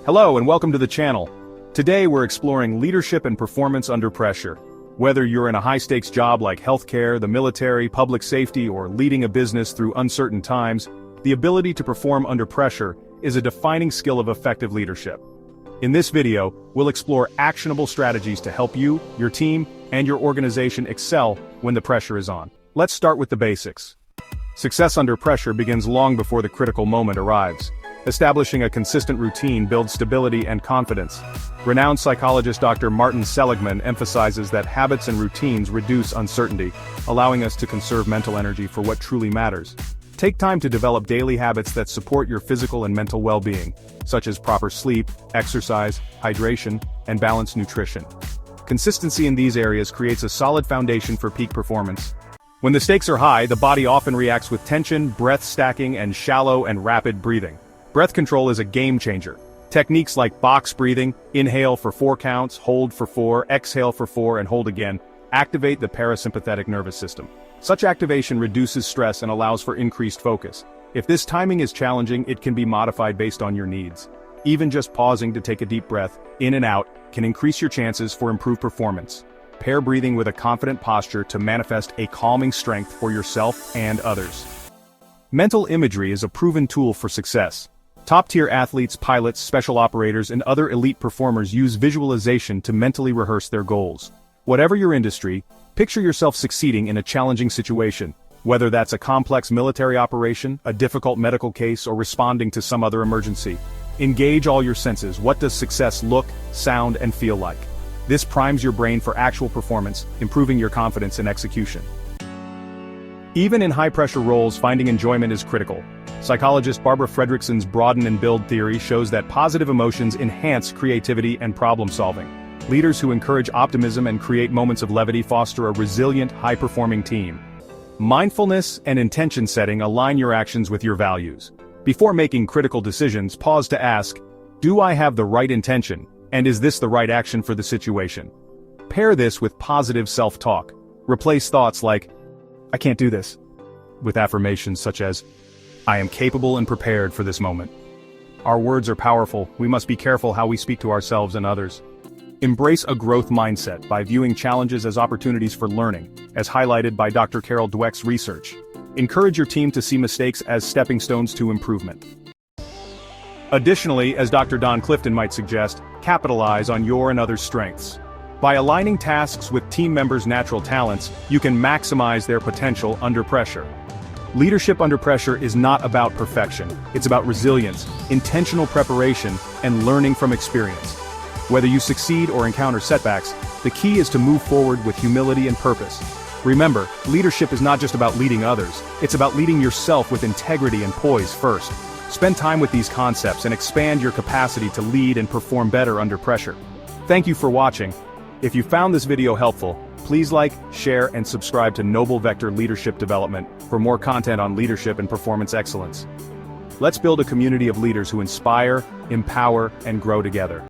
Hello and welcome to the channel. Today we're exploring leadership and performance under pressure. Whether you're in a high-stakes job like healthcare, the military, public safety, or leading a business through uncertain times, the ability to perform under pressure is a defining skill of effective leadership. In this video, we'll explore actionable strategies to help you, your team, and your organization excel when the pressure is on. Let's start with the basics. Success under pressure begins long before the critical moment arrives. Establishing a consistent routine builds stability and confidence. Renowned psychologist Dr. Martin Seligman emphasizes that habits and routines reduce uncertainty, allowing us to conserve mental energy for what truly matters. Take time to develop daily habits that support your physical and mental well-being, such as proper sleep, exercise, hydration, and balanced nutrition. Consistency in these areas creates a solid foundation for peak performance. When the stakes are high, the body often reacts with tension, breath stacking, and shallow and rapid breathing. Breath control is a game changer. Techniques like box breathing, inhale for 4 counts, hold for 4, exhale for 4, and hold again, activate the parasympathetic nervous system. Such activation reduces stress and allows for increased focus. If this timing is challenging, it can be modified based on your needs. Even just pausing to take a deep breath, in and out, can increase your chances for improved performance. Pair breathing with a confident posture to manifest a calming strength for yourself and others. Mental imagery is a proven tool for success. Top-tier athletes, pilots, special operators, and other elite performers use visualization to mentally rehearse their goals. Whatever your industry, picture yourself succeeding in a challenging situation, whether that's a complex military operation, a difficult medical case, or responding to some other emergency. Engage all your senses. What does success look, sound, and feel like? This primes your brain for actual performance, improving your confidence in execution. Even in high-pressure roles, finding enjoyment is critical. Psychologist Barbara Fredrickson's broaden and build theory shows that positive emotions enhance creativity and problem-solving. Leaders who encourage optimism and create moments of levity foster a resilient, high-performing team. Mindfulness and intention-setting align your actions with your values. Before making critical decisions, pause to ask, do I have the right intention, and is this the right action for the situation? Pair this with positive self-talk. Replace thoughts like, I can't do this, with affirmations such as, I am capable and prepared for this moment. Our words are powerful. We must be careful how we speak to ourselves and others. Embrace a growth mindset by viewing challenges as opportunities for learning, as highlighted by Dr. Carol Dweck's research. Encourage your team to see mistakes as stepping stones to improvement. Additionally, as Dr. Don Clifton might suggest, capitalize on your and others' strengths. By aligning tasks with team members' natural talents, you can maximize their potential under pressure. Leadership under pressure is not about perfection. It's about resilience, intentional preparation, and learning from experience. Whether you succeed or encounter setbacks, the key is to move forward with humility and purpose. Remember, leadership is not just about leading others, it's about leading yourself with integrity and poise first. Spend time with these concepts and expand your capacity to lead and perform better under pressure. Thank you for watching. If you found this video helpful, please like, share, and subscribe to Noble Vector Leadership Development for more content on leadership and performance excellence. Let's build a community of leaders who inspire, empower, and grow together.